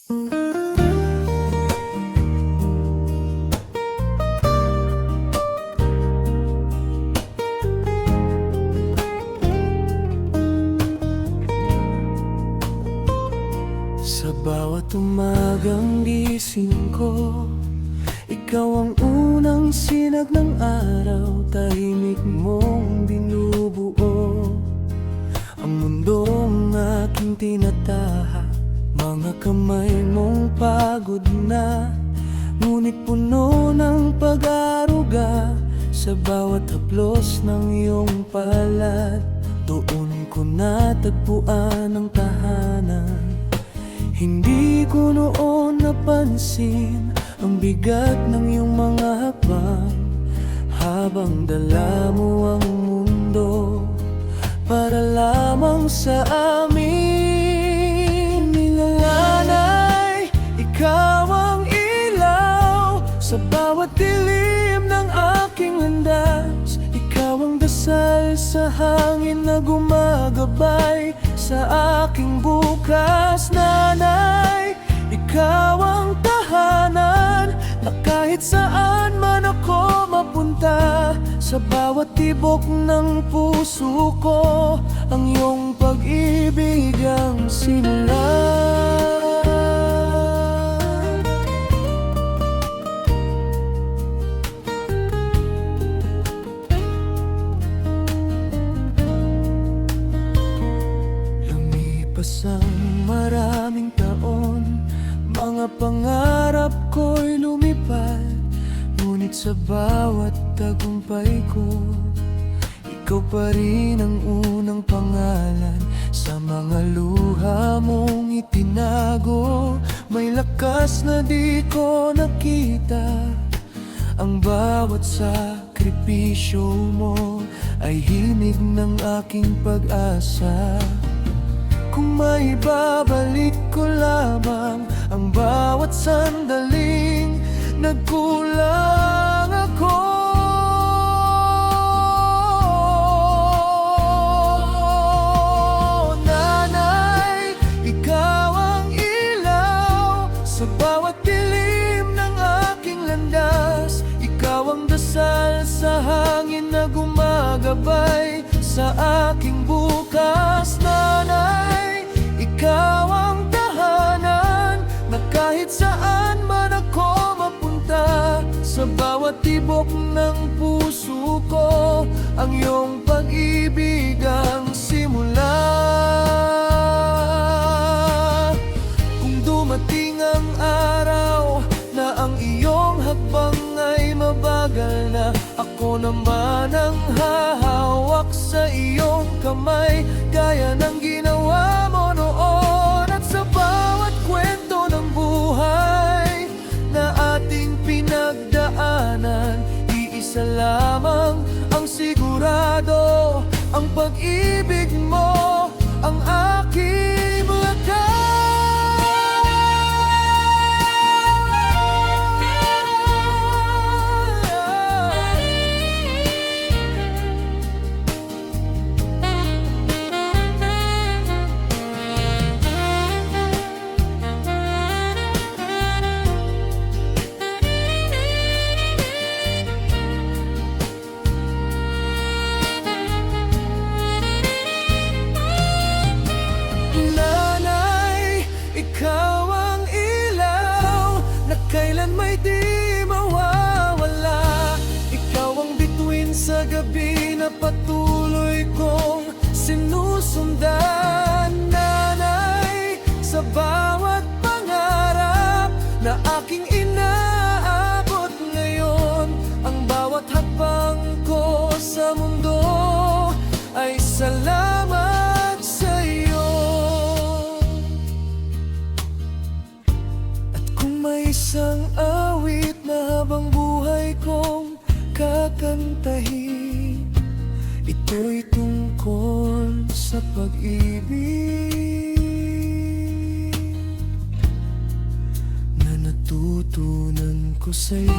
Sa bawat umagang gising ko, ikaw ang unang sinag ng araw. Tahimik mong binubuo ang mundong aking tinataha. Mga kamay mong pagod na, ngunit puno ng pag-aaruga. Sa bawat haplos ng iyong palad, doon ko natagpuan ang tahanan. Hindi ko noon napansin ang bigat ng iyong mga hakbang, habang dala mo ang mundo para lamang sa amin. Nilalanay, ikaw ang ilaw sa bawat dilim ng aking landas. Ikaw ang dasal sa hangin na gumagabay sa aking bukas. Nanay, ikaw ang tahanan na kahit saan man ako mapunta. Sa bawat tibok ng puso ko, ang iyong pag-ibig ang simula. Ang maraming taon, mga pangarap ko'y lumipad, ngunit sa bawat tagumpay ko, ikaw pa rin ang unang pangalan. Sa mga luha mong itinago, may lakas na di ko nakita. Ang bawat sakripisyo mo ay himig ng aking pag-asa. Kung may babalik ko lamang ang bawat sandaling nagkulang ako. Nanay, ikaw ang ilaw sa bawat dilim ng aking landas. Ikaw ang dasal sa hangin na gumagabay sa aking bukas. Nanay, ikaw ang tahanan na kahit saan man ako mapunta. Sa bawat tibok ng puso ko, ang iyong pag-ibig ang simula. Kung dumating ang araw na ang iyong hakbang ay mabagal na, ako naman ang hahawak sa iyong kamay, gaya ng ginawa mo noon. At sa bawat kwento ng buhay na ating pinagdaanan, iisa lamang ang sigurado, ang pag-ibig mo ang aking lakas. Kailan may di mawawala. Ikaw ang bituin sa gabi na patuloy kong sinusundan. Nanay, sa bawat pangarap na aking inaabot ngayon, ang bawat hakbang ko sa mundo ay salamat sa iyo. At kung may isang awit na habang buhay kong kakantahin, ito'y tungkol sa pag-ibig na natutunan ko sa'yo.